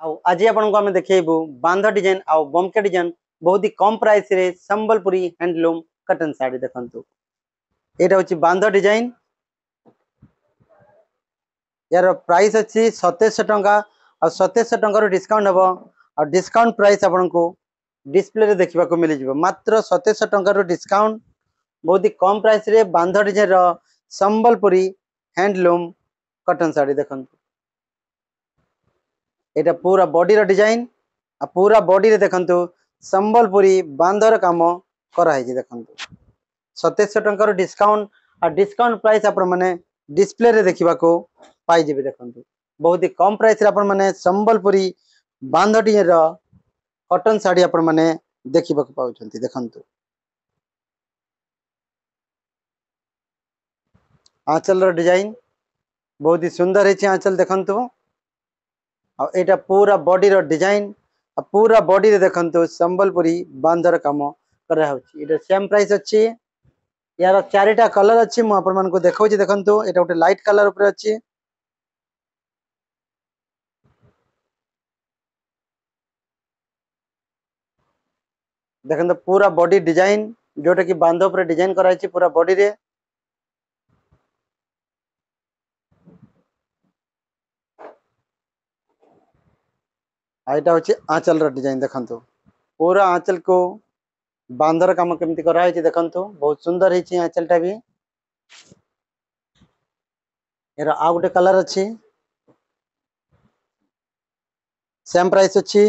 आज आपन को आम देखु बांध डिजाइन आउ बमके डिजाइन बहुत ही कम प्राइस रे संबलपुरी हैंडलूम कटन साड़ी देखंतु। एटा होची बांध डिजाइन, यार प्राइस अच्छी 2700 टंका और 2700 टंका डिस्काउंट हबो और डिस्काउंट प्राइस आपन को डिस्प्ले रे देखिबा को मिल जिवो। मात्र 2700 टंका डिस्काउंट बहुत ही कम प्राइस रे बांध डिजाइन रो संबलपुरी हैंडलूम कटन साड़ी देखंतु। एटा पूरा बॉडी रो डिजाइन आ पूरा बॉडी रे देखंतु संबलपुरी बांधर काम करा है देखंतु। 2700 टंका डिस्काउंट और डिस्काउंट प्राइस आपण माने डिस्प्ले रे देखिबा को पाई जेबे देखंतु। बहुत ही कम प्राइस रे आपण माने संबलपुरी बांध डिजाइन रो कॉटन साड़ी आपण माने देखिबा को पाउछंती देखंतु। आंचल रो डिजाइन बहुत ही सुंदर है आंचल देखंतु। और एटा पूरा बॉडी रो डिजाइन पूरा बॉडी रे देखंतु संबलपुरी बांधर काम करा होची। एटा सेम प्राइस अछि। यार चारिटा कलर अछि, मु आपन मन को देखौची देखंतु। एटा उटे लाइट कलर ऊपर अछि, देखंतु पूरा बॉडी डिजाइन जोटा कि बांध ऊपर डिजाइन करा अछि पूरा बॉडी रे। एटा होची आंचल रो डिजाइन देखंतु। पूरा आंचल को बांधर काम केमती करा है देखंतु। बहुत सुंदर है आंचलटा भी। एरा आ गोटे कलर अच्छी, सेम प्राइस अच्छी।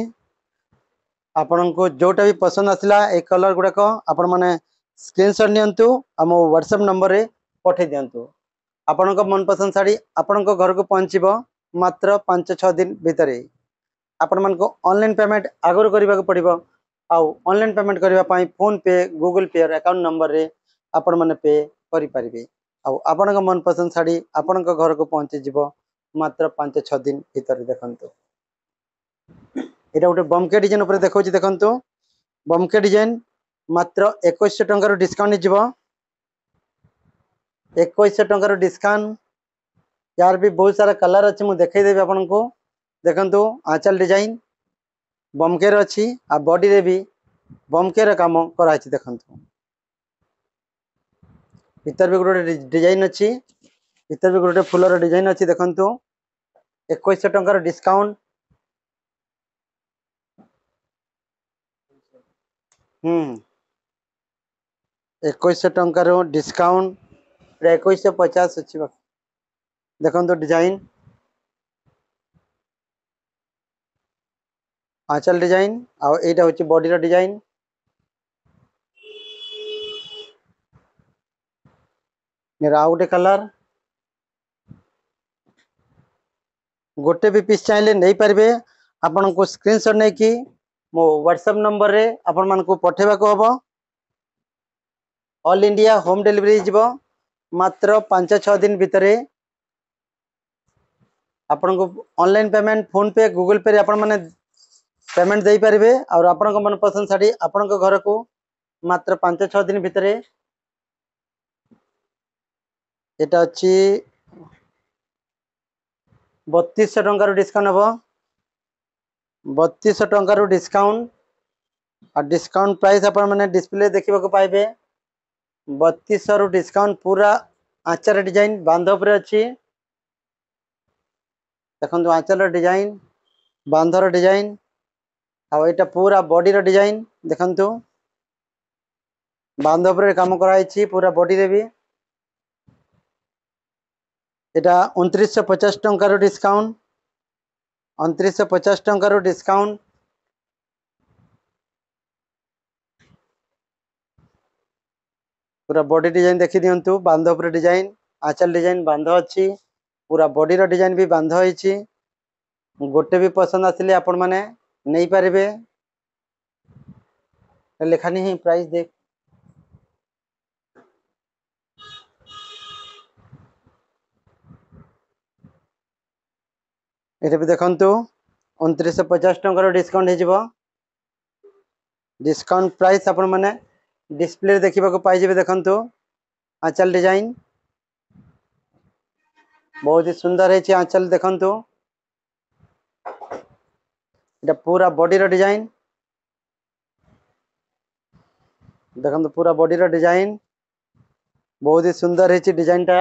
आपण को जोटा भी पसंद आसला ए कलर गुड़ाक आपण माने स्क्रीनशॉट नियंतु आम व्हाट्सएप नंबर रे पठे दियंतु। आपण को मन पसंद साड़ी आपण को घर को पहुंचीबो मात्र 5-6 दिन भितरे। आपण मन को ऑनलाइन पेमेंट आगर करबा को पड़िबो। आउ ऑनलाइन पेमेंट करबा पई फोन पे गूगल पे और अकाउंट नंबर रे आपण माने पे करि परिबे। आउ आपण को मन पसंद साड़ी आपण को घर को पहुंची जीवो मात्र 5-6 दिन भितरे देखंतु। एटा गोटे बमके डिजाइन ऊपर देखौची देखंतु। बमके डिजाइन मात्र 2100 टंका डिस्काउंट जीवो। 2100 टंका डिस्काउंट। यार भी बहुत सारा कलर अच्छी, मुझे देखई देबी आपन को देखंतु। आंचल डिजाइन बमके रो अछि आ बॉडी रे भी बमके रो काम करा अछि देखंतु। भीतर भी गोटे डिजाइन अच्छी, भीतर भी गोटे फुलर डिजाइन अच्छी देखंतु। 2100 टंका डिस्काउंट। 2100 टंका डिस्काउंट 2150 अच्छी देखंतु। डिजाइन आंचल डिजाइन आ एटा होची बॉडी रो डिजाइन। मेरा गोटे कलर, गोटे भी पीस चाहिए नहीं पारे आपन को स्क्रीनशॉट नहीं कि मो व्हाट्सएप नंबर रे आपन मन को पठेबा को हबो। ऑल इंडिया होम डिलीवरी जीवो मात्र 5-6 दिन भितरे। आपन को ऑनलाइन पेमेंट फोन पे गूगल पे आपन माने पेमेंट दे पारिबे और आपन को मन पसंद साड़ी आपन को घर को मात्र 5-6 दिन भितरे। एटा अछि 3200 टंका डिस्काउंट हबो। 3200 टंका डिस्काउंट और डिस्काउंट प्राइस आपन माने डिस्प्ले देखिबा को पाइबे। 3200 डिस्काउंट पूरा आंचल डिजाइन बांध ऊपर अछि देखंतु। आंचल डिजाइन बांधर डिजाइन आ एटा पूरा बॉडी रो डिजाइन देखंतु। बांध ऊपर काम करा अछि पूरा बॉडी रे भी। एटा 2950 टंका डिस्काउंट। 2950 टंका डिस्काउंट। पूरा बॉडी डिजाइन देखि दियंतु। बांध ऊपर डिजाइन आंचल डिजाइन बांध अछि पूरा बॉडी रो डिजाइन भी बांध होइछि। गोटे भी पसंद आसिले आपण माने नहीं पारिबे। लेखा नहीं प्राइस देख एटा भी देखंतु। 2950 टंका डिस्काउंट हे जिवो। डिस्काउंट प्राइस आपण माने डिस्प्ले देखिबा को पाई जेबे देखंतु। आंचल डिजाइन बहुत ही सुंदर है आंचल देखंतु। এটা पूरा बॉडी डिजाइन देखो पूरा बॉडी डिजाइन बहुत ही सुंदर है डिजाइन टा